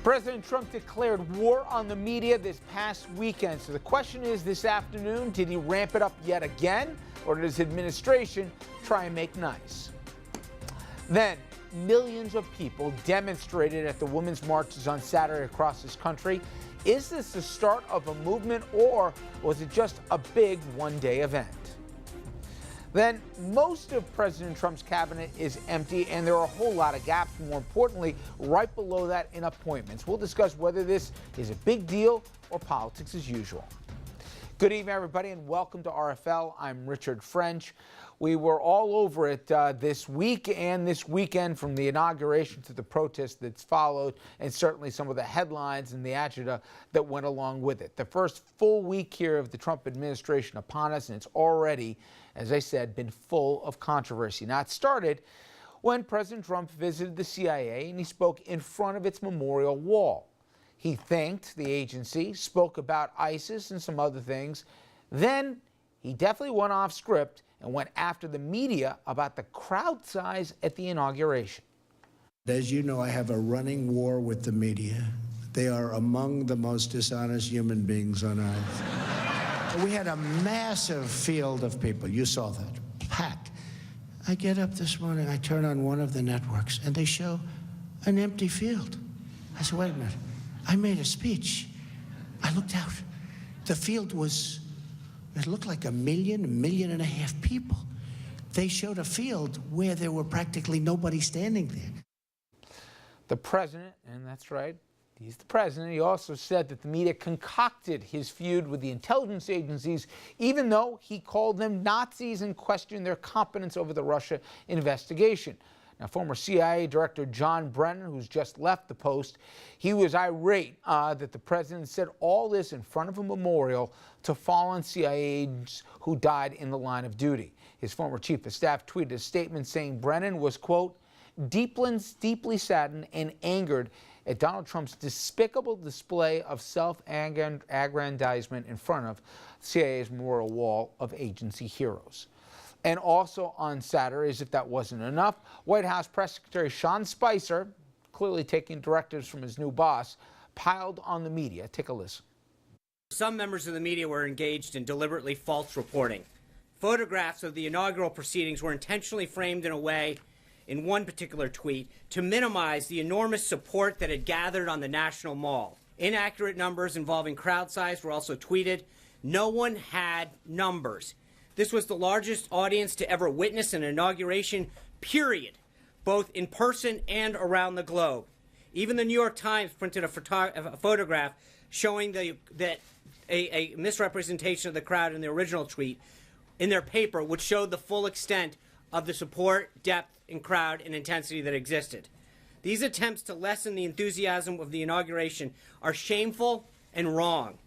President Trump declared war on the media this past weekend. So the question is this afternoon, did he ramp it up yet again? Or did his administration try and make nice? Then, millions of people demonstrated at the women's marches on Saturday across this country. Is this the start of a movement, or was it just a big one-day event? Then most of President Trump's cabinet is empty, and there are a whole lot of gaps, more importantly, right below that in appointments. We'll discuss whether this is a big deal or politics as usual. Good evening, everybody, and welcome to RFL. I'm Richard French. We were all over it this week and this weekend, from the inauguration to the protest that's followed, and certainly some of the headlines and the agita that went along with it. The first full week here of the Trump administration upon us, and it's already, as I said, been full of controversy. Now, it started when President Trump visited the CIA and he spoke in front of its memorial wall. He thanked the agency, spoke about ISIS and some other things. Then he definitely went off script and went after the media about the crowd size at the inauguration. As you know, I have a running war with the media. They are among the most dishonest human beings on earth. We had a massive field of people. You saw that, packed. I get up this morning, I turn on one of the networks, and they show an empty field. I said, wait a minute. I made a speech. I looked out. The field was, it looked like a million and a half people. They showed a field where there were practically nobody standing there. The president, and that's right, he's the president, he also said that the media concocted his feud with the intelligence agencies, even though he called them Nazis and questioned their competence over the Russia investigation. Now, former CIA Director John Brennan, who's just left the post, he was irate that the president said all this in front of a memorial to fallen CIA agents who died in the line of duty. His former chief of staff tweeted a statement saying Brennan was, quote, deeply saddened and angered at Donald Trump's despicable display of self-aggrandizement in front of CIA's memorial wall of agency heroes. And also on Saturday, as if that wasn't enough, White House Press Secretary Sean Spicer, clearly taking directives from his new boss, piled on the media. Take a listen. Some members of the media were engaged in deliberately false reporting. Photographs of the inaugural proceedings were intentionally framed in a way, in one particular tweet, to minimize the enormous support that had gathered on the National Mall. Inaccurate numbers involving crowd size were also tweeted. No one had numbers. This was the largest audience to ever witness an inauguration, period, both in person and around the globe. Even the New York Times printed a photograph showing that a misrepresentation of the crowd in the original tweet in their paper, which showed the full extent of the support, depth, and crowd and intensity that existed. These attempts to lessen the enthusiasm of the inauguration are shameful and wrong.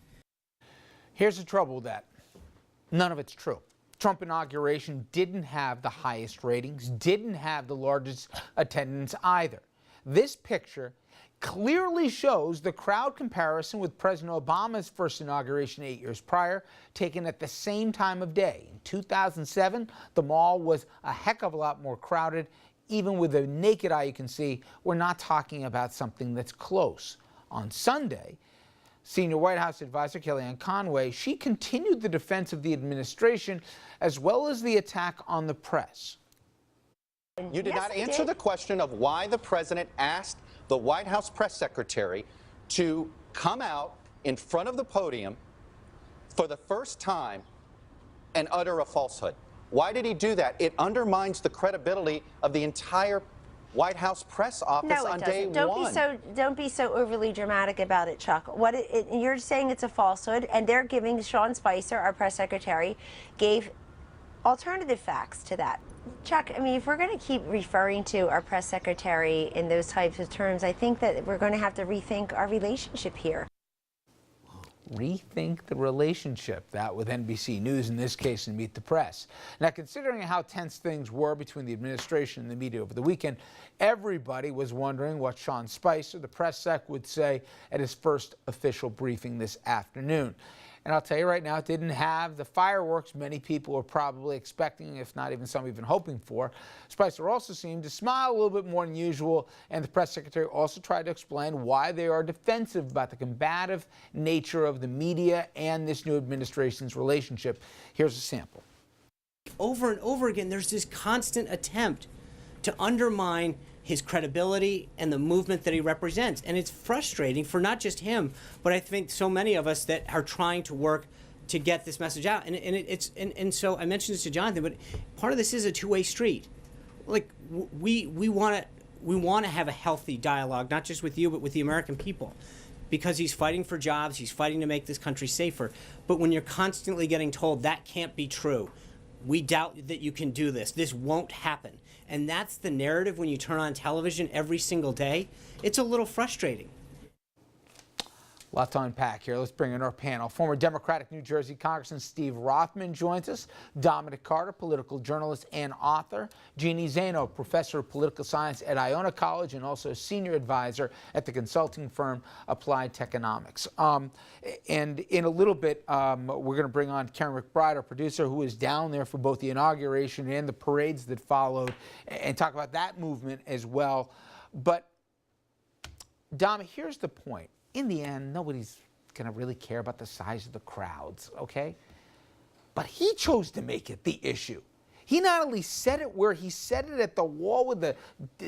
Here's the trouble with that. None of it's true. Trump inauguration didn't have the highest ratings, didn't have the largest attendance either. This picture clearly shows the crowd comparison with President Obama's first inauguration 8 years prior, taken at the same time of day. In 2007, the mall was a heck of a lot more crowded. Even with the naked eye, you can see we're not talking about something that's close. On Sunday, Senior White House advisor Kellyanne Conway, she continued the defense of the administration as well as the attack on the press. You did not answer the question of why the president asked the White House press secretary to come out in front of the podium for the first time and utter a falsehood. Why did he do that? It undermines the credibility of the entire White House press office on day one. Don't be so overly dramatic about it, Chuck. You're saying it's a falsehood, and they're giving Sean Spicer, our press secretary, gave alternative facts to that. Chuck, I mean, if we're going to keep referring to our press secretary in those types of terms, I think that we're going to have to rethink our relationship here. Rethink the relationship, that with NBC News in this case, and Meet the Press. Now, considering how tense things were between the administration and the media over the weekend, everybody was wondering what Sean Spicer, the press sec, would say at his first official briefing this afternoon. And I'll tell you right now, it didn't have the fireworks many people were probably expecting, if not even some even hoping for. Spicer also seemed to smile a little bit more than usual, and the press secretary also tried to explain why they are defensive about the combative nature of the media and this new administration's relationship. Here's a sample. Over and over again, there's this constant attempt to undermine his credibility and the movement that he represents. And it's frustrating for not just him, but I think so many of us that are trying to work to get this message out. And so I mentioned this to Jonathan, but part of this is a two-way street. Like, we want to have a healthy dialogue, not just with you, but with the American people. Because he's fighting for jobs, he's fighting to make this country safer. But when you're constantly getting told that can't be true, we doubt that you can do this, this won't happen, and that's the narrative when you turn on television every single day, it's a little frustrating. A lot to unpack here. Let's bring in our panel. Former Democratic New Jersey Congressman Steve Rothman joins us. Dominic Carter, political journalist and author. Jeannie Zaino, professor of political science at Iona College and also a senior advisor at the consulting firm Applied Techonomics. And in a little bit, we're going to bring on Karen McBride, our producer, who is down there for both the inauguration and the parades that followed, and talk about that movement as well. But, Dom, here's the point. In the end, nobody's going to really care about the size of the crowds, okay? But he chose to make it the issue. He not only said it where he said it at the wall with the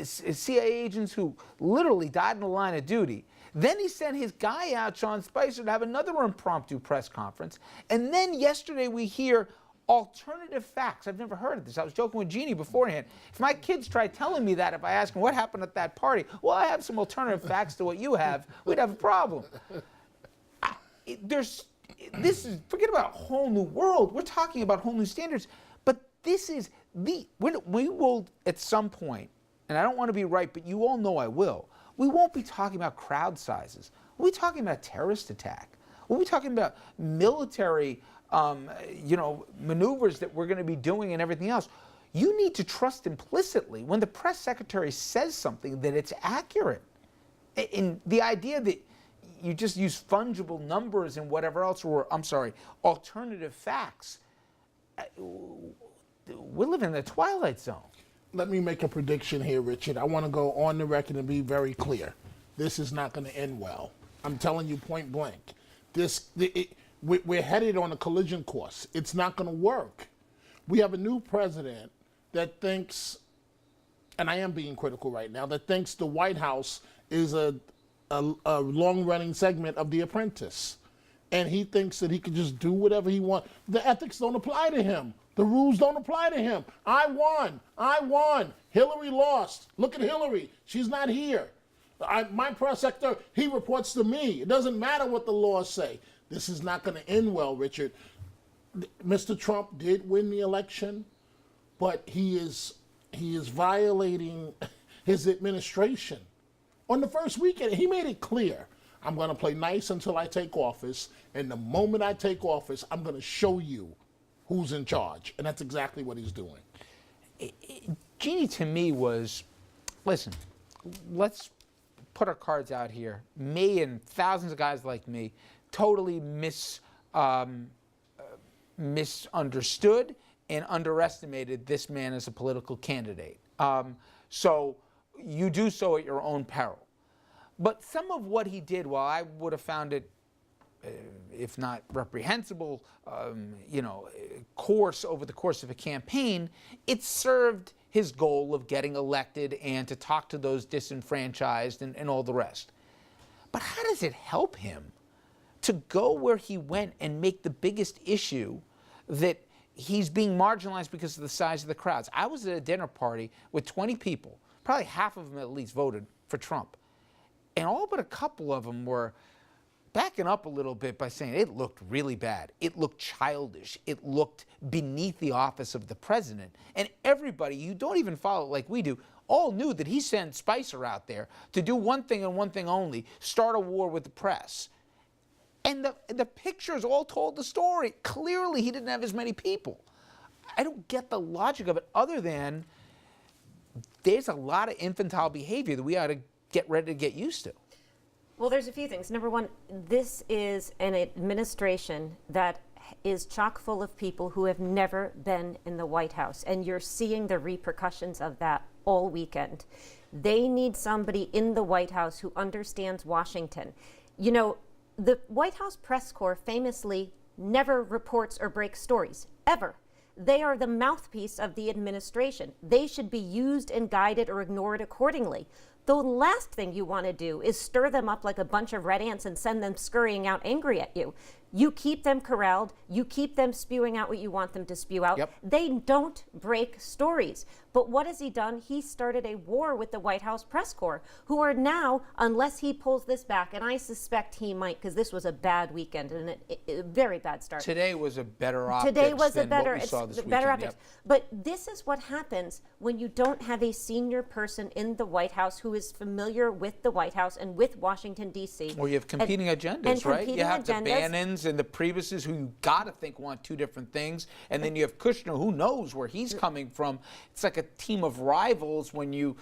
CIA agents who literally died in the line of duty. Then he sent his guy out, Sean Spicer, to have another impromptu press conference. And then yesterday we hear alternative facts. I've never heard of this. I was joking with Jeannie beforehand. If my kids try telling me that, if I ask them what happened at that party, well, I have some alternative facts to what you have, we'd have a problem. Forget about a whole new world. We're talking about whole new standards. But this is we will at some point, and I don't want to be right, but you all know I will, we won't be talking about crowd sizes. We'll be talking about terrorist attack. We'll be talking about military maneuvers that we're going to be doing and everything else. You need to trust implicitly when the press secretary says something that it's accurate. And the idea that you just use fungible numbers and whatever else, or alternative facts, we're living in the twilight zone. Let me make a prediction here, Richard. I want to go on the record and be very clear. This is not going to end well. I'm telling you point blank. We're headed on a collision course. It's not going to work. We have a new president that thinks, and I am being critical right now, that thinks the White House is a long-running segment of The Apprentice. And he thinks that he can just do whatever he wants. The ethics don't apply to him. The rules don't apply to him. I won. Hillary lost. Look at Hillary. She's not here. My press secretary, he reports to me. It doesn't matter what the laws say. This is not going to end well, Richard. Mr. Trump did win the election, but he is violating his administration. On the first weekend, he made it clear, I'm going to play nice until I take office, and the moment I take office, I'm going to show you who's in charge. And that's exactly what he's doing. Jeannie, to me, was, listen, let's put our cards out here. Me and thousands of guys like me totally misunderstood and underestimated this man as a political candidate. So you do so at your own peril. But some of what he did, while I would have found it, if not reprehensible, course over the course of a campaign, it served his goal of getting elected and to talk to those disenfranchised and all the rest. But how does it help him to go where he went and make the biggest issue that he's being marginalized because of the size of the crowds? I was at a dinner party with 20 people. Probably half of them at least voted for Trump. And all but a couple of them were backing up a little bit by saying it looked really bad. It looked childish. It looked beneath the office of the president. And everybody, you don't even follow it like we do, all knew that he sent Spicer out there to do one thing and one thing only, start a war with the press. And the pictures all told the story. Clearly, he didn't have as many people. I don't get the logic of it other than there's a lot of infantile behavior that we ought to get ready to get used to. Well, there's a few things. Number one, this is an administration that is chock full of people who have never been in the White House, and you're seeing the repercussions of that all weekend. They need somebody in the White House who understands Washington. You know, the White House press corps famously never reports or breaks stories, ever. They are the mouthpiece of the administration. They should be used and guided or ignored accordingly. The last thing you want to do is stir them up like a bunch of red ants and send them scurrying out angry at you. You keep them corralled. You keep them spewing out what you want them to spew out. Yep. They don't break stories. But what has he done? He started a war with the White House press corps, who are now, unless he pulls this back, and I suspect he might, because this was a bad weekend and a very bad start. Today was a better optics Today was than a better, what we saw this better weekend. optics. But this is what happens when you don't have a senior person in the White House who is familiar with the White House and with Washington, D.C. Or you have competing agendas, and right? competing You have agendas. the Bannons and the Priebus's who you got to think want two different things. And then you have Kushner, who knows where he's coming from. It's like a team of rivals when you...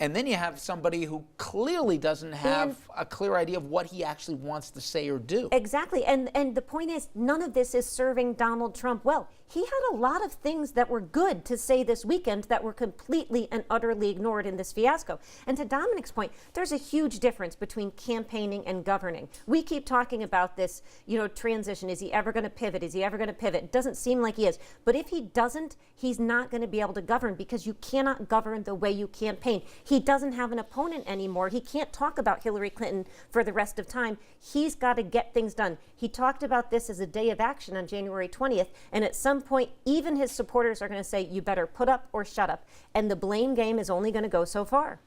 And then you have somebody who clearly doesn't have a clear idea of what he actually wants to say or do. Exactly. And the point is, none of this is serving Donald Trump well. He had a lot of things that were good to say this weekend that were completely and utterly ignored in this fiasco. And to Dominic's point, there's a huge difference between campaigning and governing. We keep talking about this, you know, transition. Is he ever going to pivot? Is he ever going to pivot? It doesn't seem like he is. But if he doesn't, he's not going to be able to govern, because you cannot govern the way you campaign. He doesn't have an opponent anymore. He can't talk about Hillary Clinton for the rest of time. He's got to get things done. He talked about this as a day of action on January 20th, and at some point, even his supporters are going to say, you better put up or shut up. And the blame game is only going to go so far.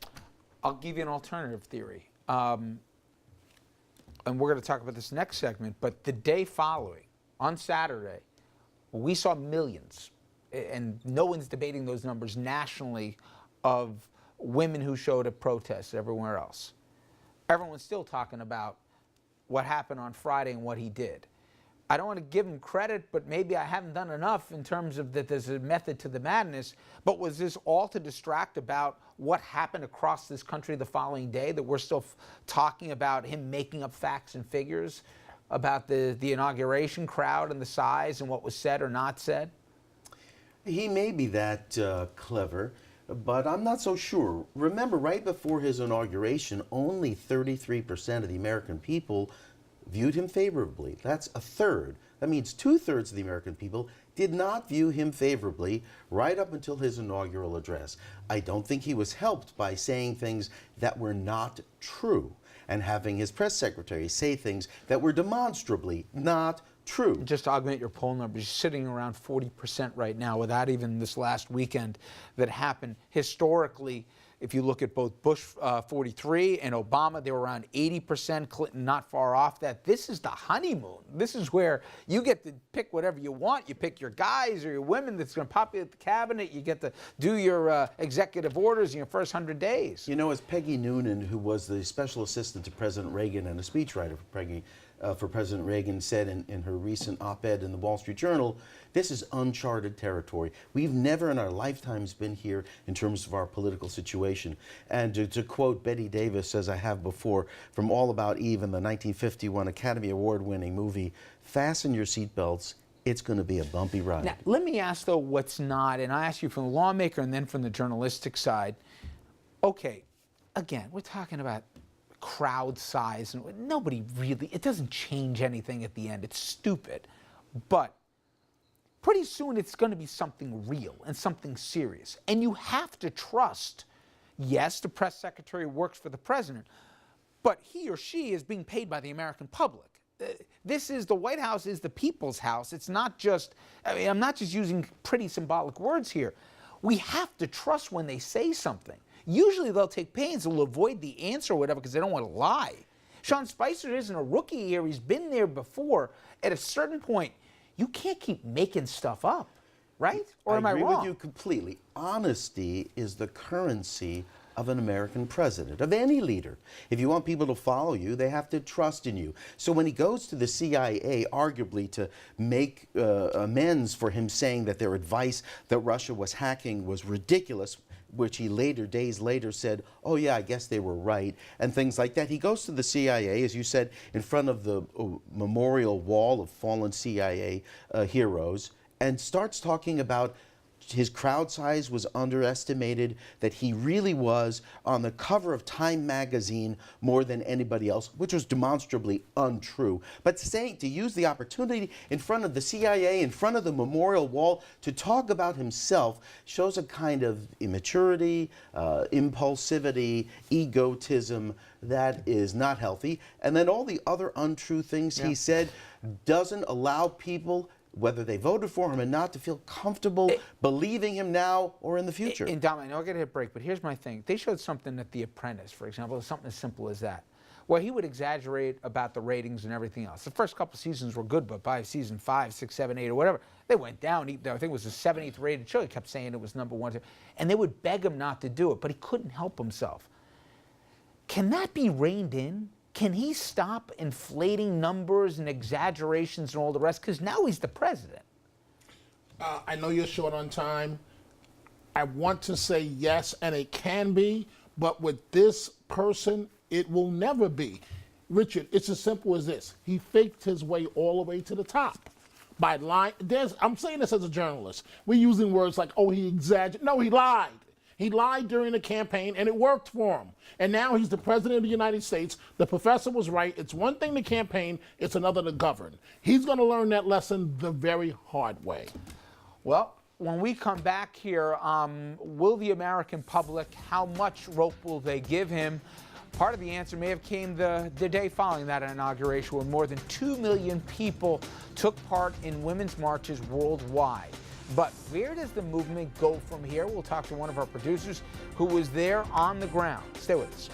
I'll give you an alternative theory. And we're going to talk about this next segment, but the day following, on Saturday, we saw millions, and no one's debating those numbers nationally, of women who showed at protests everywhere else. Everyone's still talking about what happened on Friday and what he did. I don't want to give him credit, but maybe I haven't done enough in terms of that there's a method to the madness. But was this all to distract about what happened across this country the following day, that we're still talking about him making up facts and figures about the inauguration crowd and the size and what was said or not said? He may be that clever, but I'm not so sure. Remember, right before his inauguration, only 33% of the American people viewed him favorably. That's a third. That means 2/3 of the American people did not view him favorably right up until his inaugural address. I don't think he was helped by saying things that were not true and having his press secretary say things that were demonstrably not true. Just to augment your poll numbers, you're sitting around 40% right now without even this last weekend that happened. Historically, if you look at both Bush 43 and Obama, they were around 80%, Clinton not far off that. This is the honeymoon. This is where you get to pick whatever you want. You pick your guys or your women that's going to populate the cabinet. You get to do your executive orders in your first 100 days. You know, as Peggy Noonan, who was the special assistant to President Reagan and a speechwriter for President Reagan, said in her recent op-ed in the Wall Street Journal, this is uncharted territory. We've never in our lifetimes been here in terms of our political situation. And to quote Betty Davis, as I have before, from All About Eve in the 1951 Academy Award-winning movie, fasten your seatbelts. It's going to be a bumpy ride. Now, let me ask, though, what's not, and I ask you from the lawmaker and then from the journalistic side. Okay, again, we're talking about crowd size, and nobody really, it doesn't change anything at the end. It's stupid. But pretty soon it's going to be something real and something serious. And you have to trust, yes, the press secretary works for the president, but he or she is being paid by the American public. This is, the White House is the people's house. It's not just, I mean, I'm not just using pretty symbolic words here. We have to trust when they say something. Usually they'll take pains, they'll avoid the answer or whatever because they don't want to lie. Sean Spicer isn't a rookie here. He's been there before. At a certain point, you can't keep making stuff up, right? Or am I wrong? I agree with you completely. Honesty is the currency of an American president, of any leader. If you want people to follow you, they have to trust in you. So when he goes to the CIA, arguably to make amends for him saying that their advice that Russia was hacking was ridiculous, which he days later said, oh yeah, I guess they were right, and things like that. He goes to the CIA, as you said, in front of the memorial wall of fallen CIA heroes, and starts talking about his crowd size was underestimated, that he really was on the cover of Time magazine more than anybody else, which was demonstrably untrue. But to use the opportunity in front of the CIA, in front of the memorial wall, to talk about himself shows a kind of immaturity, impulsivity, egotism that is not healthy. And then all the other untrue things he said doesn't allow people, whether they voted for him or not, to feel comfortable believing him now or in the future. And Dom, I know I got to hit a break, but here's my thing. They showed something at The Apprentice, for example, something as simple as that, where he would exaggerate about the ratings and everything else. The first couple seasons were good, but by season 5, 6, 7, 8, or whatever, they went down. I think it was the 7th rated show. He kept saying it was #1, and they would beg him not to do it, but he couldn't help himself. Can that be reined in? Can he stop inflating numbers and exaggerations and all the rest? Because now he's the president. I know you're short on time. I want to say yes, and it can be, but with this person, it will never be. Richard, it's as simple as this. He faked his way all the way to the top by lying. I'm saying this as a journalist. We're using words like, oh, he exaggerated. No, he lied. He lied during the campaign, and it worked for him. And now he's the president of the United States. The professor was right. It's one thing to campaign, it's another to govern. He's going to learn that lesson the very hard way. Well, when we come back here, will the American public, how much rope will they give him? Part of the answer may have came the day following that inauguration, where more than 2 million people took part in women's marches worldwide. But where does the movement go from here? We'll talk to one of our producers who was there on the ground. Stay with us.